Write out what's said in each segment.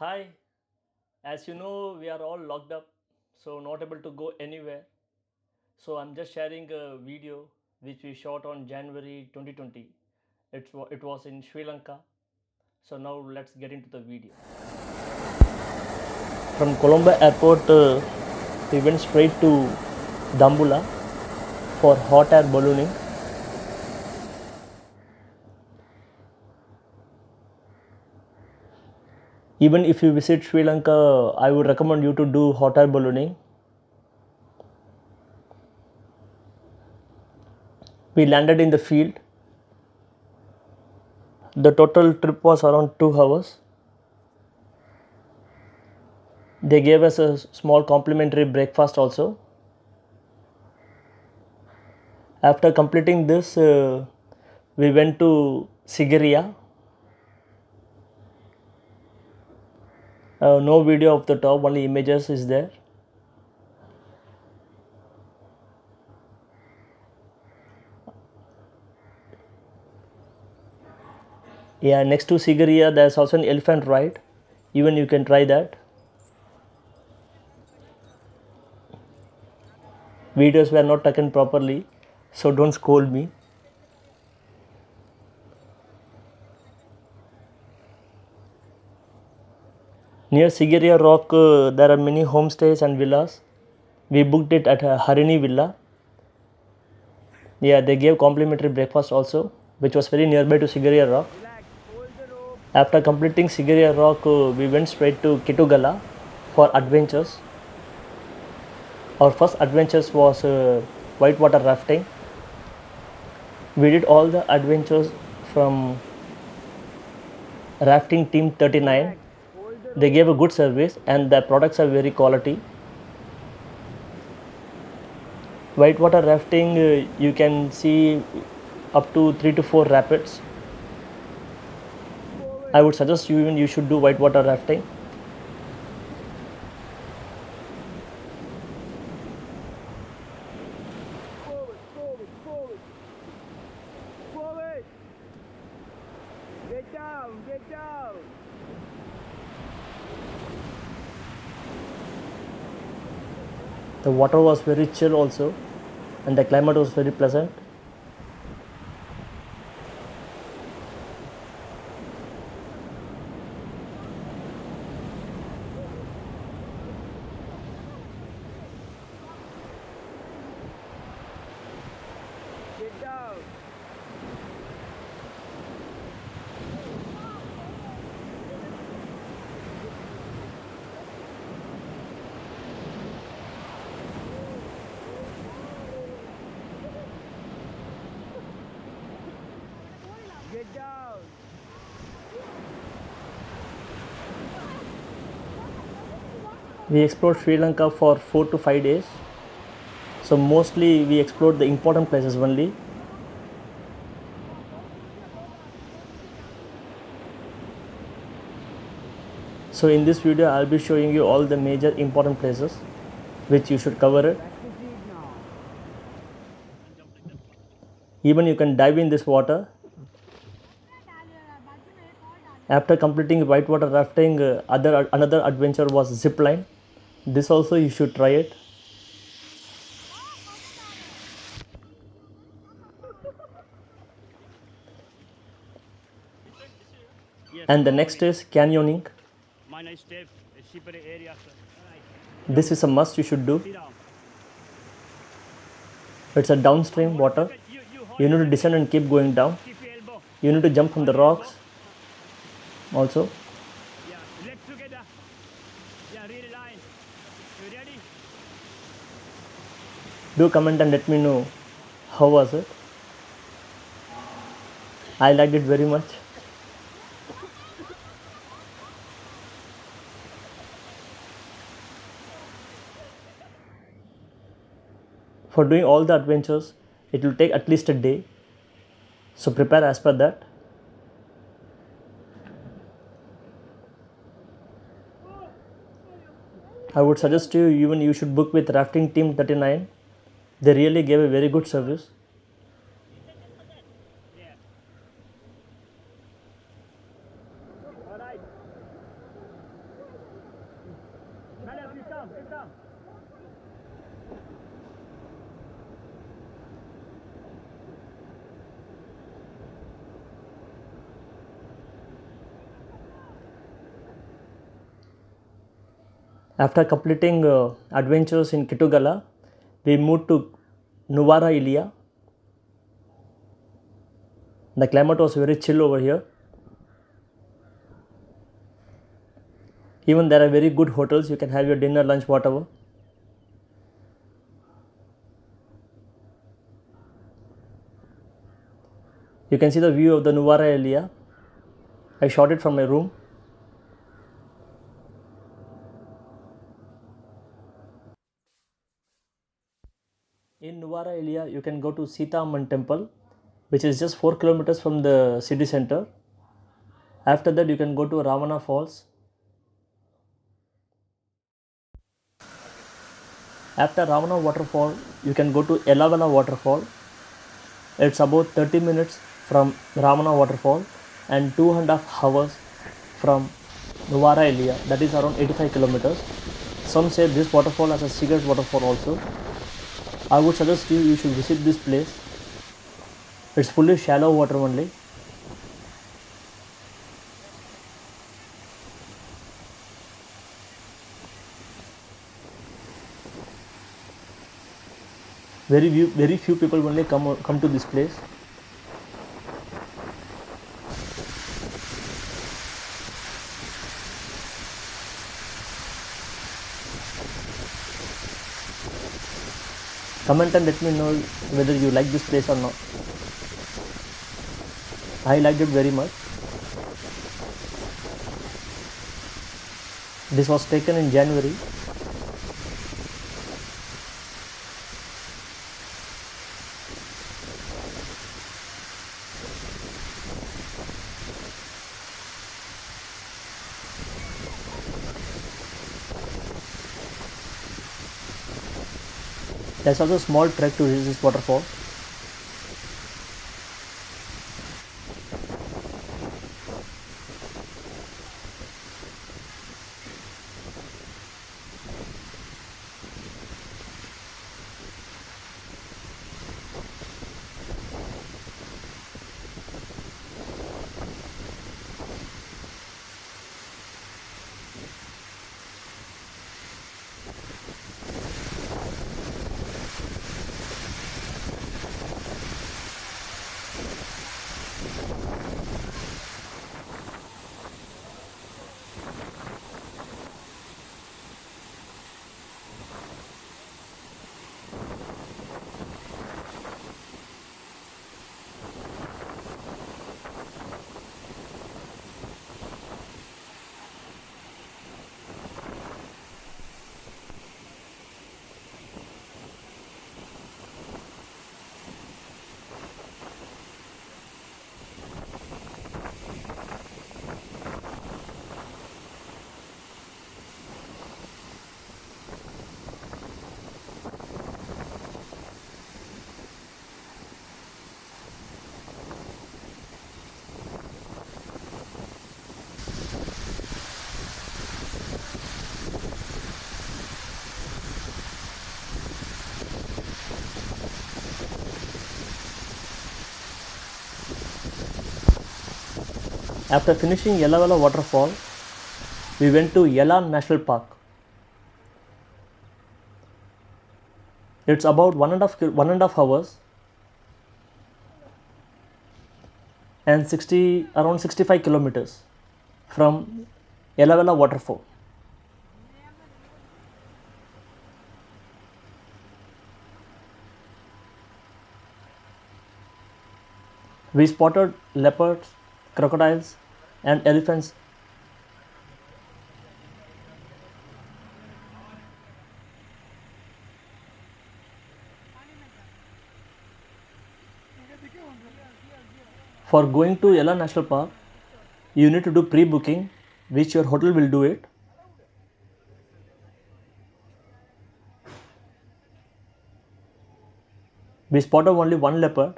Hi, as you know, we are all locked up, so not able to go anywhere. So I'm just sharing a video which we shot on January 2020. It was in Sri Lanka. So now let's get into the video. From Colombo Airport, we went straight to Dambula for hot air ballooning. Even if you visit Sri Lanka, I would recommend you to do hot air ballooning. We landed in the field. The total trip was around 2 hours. They gave us a small complimentary breakfast also. After completing this, we went to Sigiriya. No video of the top, only images is there. Yeah, next to Sigiriya, there's also an elephant ride. Even you can try that. Videos were not taken properly, so don't scold me. Near Sigiriya Rock, there are many homestays and villas. We booked it at Harini Villa. Yeah, they gave complimentary breakfast also, which was very nearby to Sigiriya Rock. After completing Sigiriya Rock, we went straight to Kitugala for adventures. Our first adventures was whitewater rafting. We did all the adventures from rafting team 39. They gave a good service and the products are very quality. Whitewater rafting, you can see up to 3 to 4 rapids. I would suggest you should do whitewater rafting. Forward! Get down! Get down! The water was very chill also and the climate was very pleasant. Get down! Get down! We explored Sri Lanka for 4 to 5 days. So mostly we explored the important places only. So in this video I'll be showing you all the major important places which you should cover it. Back to seat now. Even you can dive in this water. After completing whitewater rafting, another adventure was zip line. This also you should try it. And the next is canyoning. Minor step, slippery area. This is a must you should do. Sit down. It's a downstream water. You hold You need to it. descend and keep going down. Keep your elbow. You need to jump from the rocks also. Yeah, legs together. Yeah, real line. You ready? Do comment and let me know how was it. I liked it very much. For doing all the adventures, it will take at least a day. So prepare as per that. I would suggest even you should book with Rafting Team 39. They really gave a very good service. Alright. Madam, please come, please come. After completing adventures in Kitugala, we moved to Nuwara Eliya. The climate was very chill over here. Even there are very good hotels. You can have your dinner, lunch, whatever. You can see the view of the Nuwara Eliya. I shot it from my room. In Nuwara Eliya, you can go to Sita Amman temple, which is just 4 kilometers from the city center. After that, you can go to Ravana Falls. After Ravana waterfall, you can go to Elavala waterfall. It's about 30 minutes from Ravana waterfall and 2.5 hours from Nuwara Eliya, that is around 85 kilometers. Some say this waterfall has a secret waterfall also. I would suggest you should visit this place. It's fully shallow water only. Very few people only come to this place. Comment and let me know whether you like this place or not. I liked it very much. This was taken in January. There's also a small trek to reach this waterfall. After finishing Yelavala waterfall, we went to Yala National Park. It's about 1.5 hours and around 65 kilometers from Yelavala waterfall. We spotted leopards, crocodiles, and elephants. For going to Yala National Park, you need to do pre-booking, which your hotel will do it. We spotted only one leopard.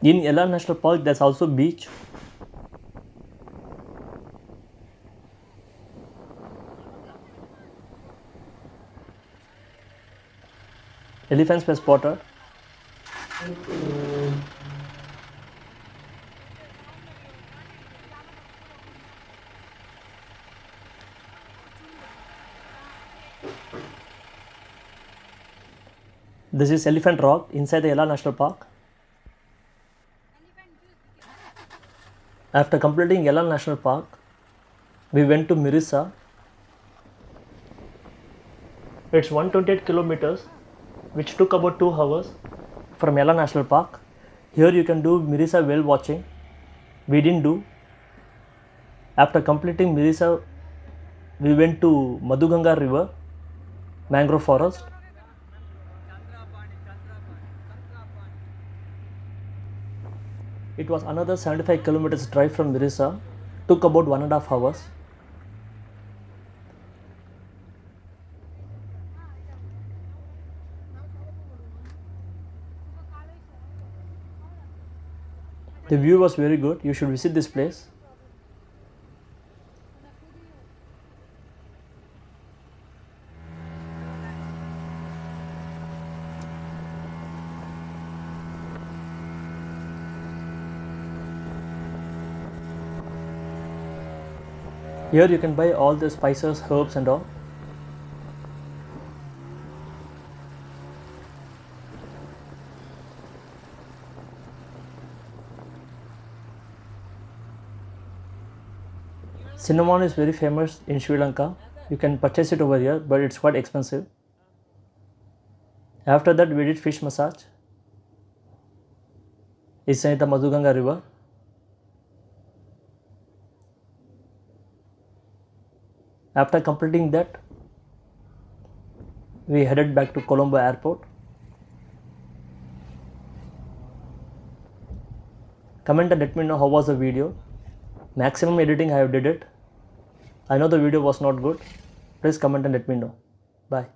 In Yala National Park, there's also beach. Elephants were spotted. This is Elephant Rock inside the Yala National Park. After completing Yala National Park, we went to Mirissa. It's 128 kilometers, which took about 2 hours from Yala National Park. Here you can do Mirissa whale watching. We didn't do. After completing Mirissa, we went to Madhuganga River, mangrove forest. It was another 75 kilometers drive from Mirissa. Took about 1.5 hours. The view was very good. You should visit this place. Here you can buy all the spices, herbs and all. Cinnamon is very famous in Sri Lanka. You can purchase it over here, but it's quite expensive. After that, we did fish massage. It's in the Madhuganga River. After completing that, we headed back to Colombo Airport. Comment and let me know how was the video. Maximum editing I have did it. I know the video was not good. Please comment and let me know. Bye.